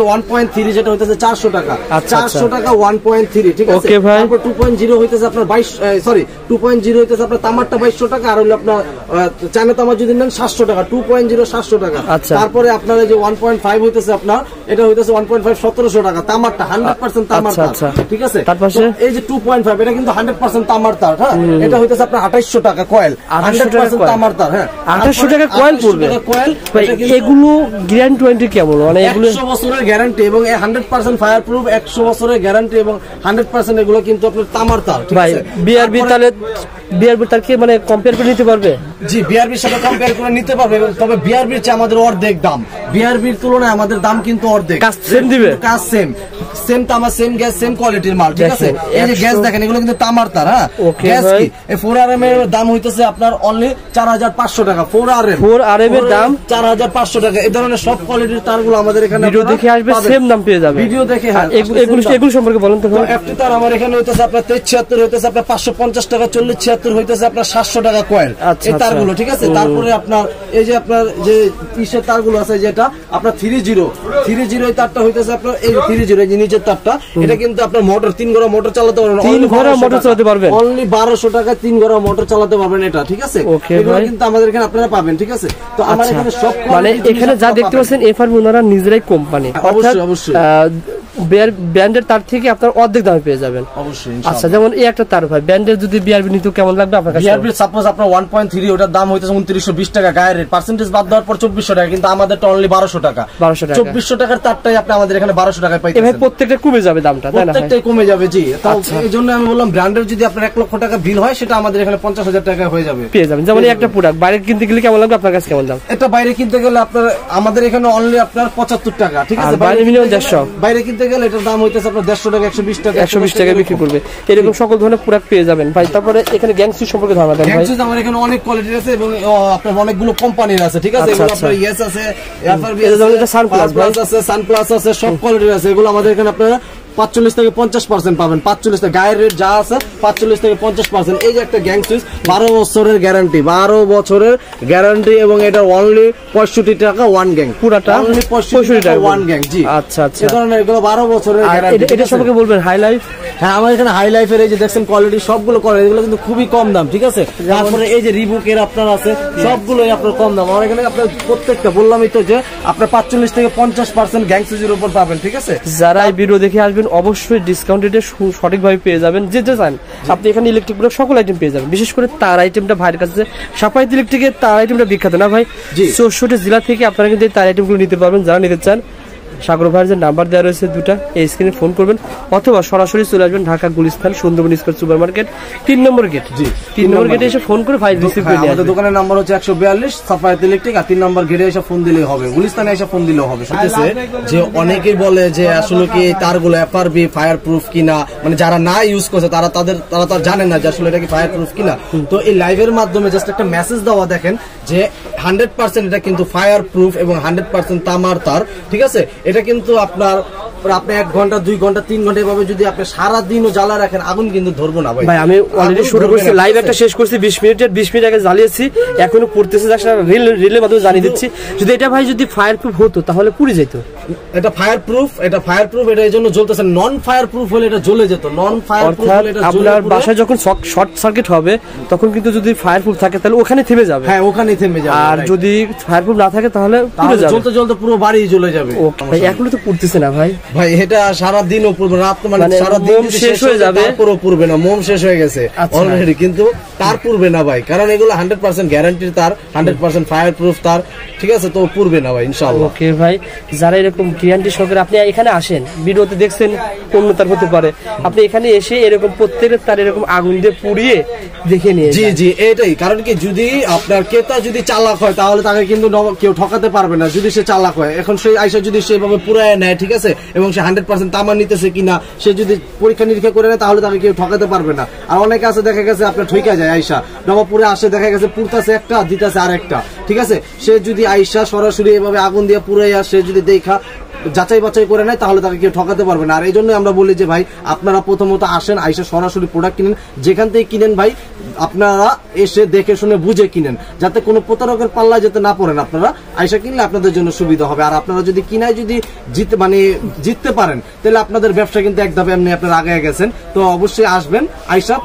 1.3 যেটা হইতেছে 400 টাকা। 400 টাকা 1.3 ঠিক আছে। তারপর 2.0 হইতেছে আপনার 2.0 হইতেছে আপনার তামারটা 2200 টাকা, আর হলো আপনার চায়না তামার যদি নেন 700 টাকা। 2.0 700 টাকা। তারপরে আপনার এই যে 1.5 হইতেছে আপনার এটা হইতেছে 1.5 1700 টাকা তামারটা 100% তামার তার ঠিক আছে। তারপর এই যে 2.5 এটা কিন্তু 100% তামার তার। হ্যাঁ, এটা হইতেছে আপনার 2800 টাকা কয়েল 100% তামার তার। হ্যাঁ, 2800 টাকা কয়েল পড়বে। কয়েল এগুলো গ্যারান্টি ওয়ারেন্টি কেমন? মানে এগুলো 100 বছরের গ্যারান্টি এবং 100% ফায়ার প্রুফ, 100 বছরের গ্যারান্টি এবং 100% এগুলো কিন্তু আপনার তামার তার ঠিক আছে। বিআরবি তাহলে বিআরবি তার কি মানে কম্পেয়ার করে নিতে পারবে? জি, বিআরবির সাথে কম্পেয়ার করে নিতে পারবে, তবে বিআরবির চেয়ে আমাদের অর্ধেক দাম। বিআরবির তুলনায় আমাদের দাম কিন্তু অর্ধেক। কাজ সেম দিবে, কাজ সেম তামা, সেম গ্যাস, সেম কোয়ালিটির মাল ঠিক আছে। এই যে গ্যাস দেখেন এগুলো কিন্তু তামার তার। হ্যাঁ, গ্যাস কি এই 4RM এর দাম হইতেছে আপনার অনলি 4500 টাকা। 4RM এর দাম 4500 টাকা। এই ধরনের সব কোয়ালিটির তারগুলো আমাদের এখানে ভিডিও দেখে আসবে, সেম দাম পেয়ে যাবে। ভিডিও দেখে হ্যাঁ, এগুলো সম্পর্কে বলেন তো। এফটি তার আমার এখানে হইতেছে আপনার 76 হইতেছে আপনার 550 টাকা, 40-76 হইতেছে আপনার 700 টাকা কয়েল এই তারগুলো ঠিক আছে। তারপরে আপনার এই যে আপনার যে ইসের তারগুলো আছে যেটা আপনার 30 এই তারটা হইতেছে আপনার এই 30 এই যে নিচের তারটা, এটা কিন্তু আপনার মোটর 3 ঘোড়া মোটর চালাতে পারবেন। 3 ঘোড়া মোটর চালাতে পারবেন অনলি 1200 টাকা 3 ঘোড়া মোটর চালাতে পারবেন এটা ঠিক আছে। এগুলো কিন্তু আমাদের এখানে আপনারা পাবেন ঠিক আছে। তো আমার এখানে সব মানে এখানে যা দেখতে পাচ্ছেন এফআরবি ওনারা নিজেরাই কোম্পানি, অবশ্যই ব্র্যান্ডের তার থেকে আপনার অর্ধেক দামে পেয়ে যাবেন অবশ্যই। আচ্ছা, যেমন এই একটা তার ভাই ব্র্যান্ডের যদি বিআরবি নিতে কেমন লাগবে আপনার কাছে? বিআরবি সাপোজ আপনার 1.3 ওটার দাম হইতেছে 2920 টাকা, গায়ের রেট পার্সেন্টেজ বাদ দেওয়ার পর 2400 টাকা, কিন্তু আমাদের অনলি 1200 টাকা। 2400 টাকার তারটাই আপনি আমাদের এখানে 1200 টাকায় পাইতেছেন। এভাবে প্রত্যেকটা কমে যাবে দামটা, তাই না? প্রত্যেকটাই কমে যাবে জি। তো এই জন্য আমি বললাম ব্র্যান্ডের যদি আপনার 1 লক্ষ টাকা বিল হয় সেটা আমাদের এখানে 50,000 টাকা হয়ে যাবে, পেয়ে যাবেন। যেমন একটা প্রোডাক্ট বাইরে কিনতে গেলে কেমন লাগবে আপনার কাছে, কেমন দাম? এটা বাইরে কিনতে গেলে আপনার আমাদের এখানে অনলি আপনার 75 টাকা ঠিক আছে। বাইরে মিনিমাম 150, বাইরে কিনতে গেলে এটার দাম হইতেছে আপনার 150 টাকা, 120 টাকা, 120 টাকা বিক্রি করবে। এরকম সকল ধরনের প্রোডাক্ট পেয়ে যাবেন ভাই। তারপরে এখানে গ্যাংসুই সম্পর্কে ধারণা দেন ভাই। গ্যাংসুই আমার এখানে অনেক কোয়ালিটির আছে এবং আপনার অনেকগুলো কোম্পানির আছে ঠিক আছে। এগুলো আপনার ইয়েস আছে, এফআরবি আছে, সানপ্লাস আছে, সানপ্লাস আছে, সব কোয়ালিটির আছে। এগুলো আমাদের এখানে আপনারা 45 থেকে 50% পাবেন। 45 থেকে গায়ের রেট যা আছে 45 থেকে 50%। এই যে একটা গ্যাং সুইচ 12 বছরের গ্যারান্টি, 12 বছরের গ্যারান্টি এবং এটা অনলি 65 টাকা ওয়ান গ্যাং, পুরাটা অনলি 65 টাকা ওয়ান গ্যাং জি। আচ্ছা আচ্ছা, এই ধরনের এগুলো 12 বছরের গ্যারান্টি। এটা সম্পর্কে বলবেন হাই লাইফ। হ্যাঁ, আমার এখানে হাই লাইফের এই যে দেখছেন কোয়ালিটি সবগুলো কোয়ালিটি, এগুলো কিন্তু খুবই কম দাম ঠিক আছে। তারপরে এই যে রিবুকের আপনার আছে সবগুলোই আপনার কম দাম। আমার এখানে আপনার প্রত্যেকটা বললামই তো যে আপনার 45 থেকে 50% গ্যাং সুইচের উপর পাবেন ঠিক আছে। যারা এই ভিডিও দেখে আসবেন অবশ্যই ডিসকাউন্ট রেটে সঠিকভাবে পেয়ে যাবেন। যে চান আপনি এখানে ইলেকট্রিক সকল আইটেম পেয়ে যাবেন। বিশেষ করে তার আইটেমটা ভাইয়ের কাছে সাপাইত ইলেকট্রিকের তার আইটেমটা বিখ্যাত না ভাই? 64 জেলা থেকে আপনারা কিন্তু এই তার আইটেমগুলো নিতে পারবেন। যারা নিতে চান সাগর ভাইয়ের যে নাম্বার দেওয়া রয়েছে দুটা, এই স্ক্রিনে ফোন করবেন অথবা সরাসরি চলে আসবেন Dhaka Gulistan Sundarban square super market 3 নম্বর গেট। জি, 3 নম্বর গেটে এসে ফোন করে ভাই রিসিভ করে নিয়ে আসবেন। আমাদের দোকানের নাম্বার হচ্ছে 142 সাফায়েত ইলেকট্রিক, আর 3 নম্বর গেটে এসে ফোন দিলেই হবে, গুলিস্তানে এসে ফোন দিলেও হবে। শুনতেছে যে অনেকেই বলে যে আসলে কি তারগুলো এফআরবি ফায়ার প্রুফ কিনা, মানে যারা না ইউজ করছে তারা তো জানে না যে আসলে এটা কি ফায়ার প্রুফ কিনা। তো এই লাইভের মাধ্যমে জাস্ট একটা মেসেজ দেওয়া, দেখেন যে 100% এটা কিন্তু ফায়ার প্রুফ এবং 100% তামার তার ঠিক আছে। এটা কিন্তু আপনি 1 ঘন্টা 2 ঘন্টা 3 ঘন্টা এভাবে যদি আপনি সারা দিনও জ্বালা রাখেন আগুন কিন্তু ধরবো না ভাই। আমি অলরেডি শুরু করছি, লাইভ একটা শেষ করছি 20 মিনিট আগে জ্বালিয়েছি, এখনো পড়তেছে। রিলের মাধ্যমে জানিয়ে দিচ্ছি, যদি এটা ভাই যদি ফায়ার প্রুফ হতো তাহলে পুড়ে যেত। এটা ফায়ার প্রুফ, এটা এই জন্য জ্বলতেছে। নন ফায়ার প্রুফ হলে এটা জ্বলে যেত। নন ফায়ার প্রুফ হলে এটা আপনার বাসায় যখন শর্ট সার্কিট হবে তখন কিন্তু যদি ফায়ার প্রুফ থাকে তাহলে ওখানে থেমে যাবে। হ্যাঁ, ওখানেই থেমে যাবে। আর যদি ফায়ার প্রুফ না থাকে তাহলে পুড়ে যাবে, জ্বলতে পুরো বাড়ি জ্বলে যাবে। ভাই এখনো তো পুড়তেছে না ভাই? ভাই এটা সারা দিনও পুড়বে, রাত মানে সারা দিন শেষ হয়ে যাবে, পুরো পুড়বে না। মোম শেষ হয়ে গেছে অলরেডি, কিন্তু তার পুড়বে না ভাই, কারণ এগুলো 100% গ্যারান্টির তার, 100% ফায়ার প্রুফ তার ঠিক আছে। তো পুড়বে না ভাই ইনশাআল্লাহ। ওকে ভাই, যারা এরকম গ্যারান্টি সহকারে আপনি এখানে আসেন, ভিডিওতে দেখছেন অন্য তার হতে পারে, আপনি এখানে এসে এরকম প্রত্যেকের তার এরকম আগুন দিয়ে পুড়িয়ে দেখে নিয়ে। জি জি, এটাই কারণ কি, যদি আপনার ক্রেতা যদি চালাক হয় তাহলে তাকে কিন্তু কেউ ঠকাতে পারবে না। যদি সে চালাক হয়, এখন সেই আইসা যদি সেভাবে পুরায় নেয় ঠিক আছে, এবং সে 100% তামার নিতেছে কিনা সে যদি পরীক্ষা নিরীক্ষা করে নেয় তাহলে তাকে কেউ ঠকাতে পারবে না। আর অনেকে আছে দেখা গেছে আপনার ঠইকা যায়, আইসা নবাবপুরে আসে দেখা গেছে পুরতাছে একটা দিতেছে আরেকটা ঠিক আছে। সে যদি আইসা সরাসরি এভাবে আগুন দিয়ে পুরাইয়া সে যদি দেখা যাচাই বাছাই করে নেয় তাহলে তাকে কেউ ঠকাতে পারবে না। আর এই জন্য আমরা বলি যে ভাই আপনারা প্রথমত আসেন, আইসা সরাসরি প্রোডাক্ট কিনেন, যেখান থেকে কিনেন ভাই আপনারা এসে দেখে শুনে বুঝে কিনেন, যাতে কোনো প্রতারকের পাল্লায় যেতে না পড়েন। আপনারা আইসা কিনলে আপনাদের জন্য সুবিধা হবে। আর আপনারা যদি কিনায় যদি জিততে পারেন তাহলে আপনাদের ব্যবসা কিন্তু এক ধাপে এমনি আপনারা আগে গেছেন। তো অবশ্যই আসবেন, আইসা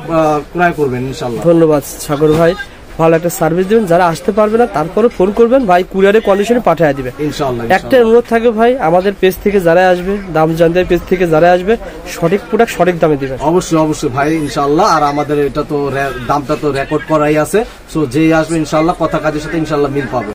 ক্রয় করবেন ইনশাল্লাহ। ধন্যবাদ সাগর ভাই, ভালো একটা সার্ভিস দিবেন। যারা আসতে পারবে না তারপরে ফোন করবেন, ভাই কুরিয়ারে কন্ডিশনে পাঠিয়ে দিবে ইনশাআল্লাহ। একটা অনুরোধ থাকবে ভাই, আমাদের পেজ থেকে যারা আসবে, দাম জানতে পেজ থেকে যারা আসবে, সঠিক প্রোডাক্ট সঠিক দামে দিবেন। অবশ্যই অবশ্যই ভাই ইনশাআল্লাহ। আর আমাদের এটা তো দামটা তো রেকর্ড করাই আছে, সো যেই আসবে ইনশাআল্লাহ কথা কাজের সাথে ইনশাআল্লাহ মিল পাবে।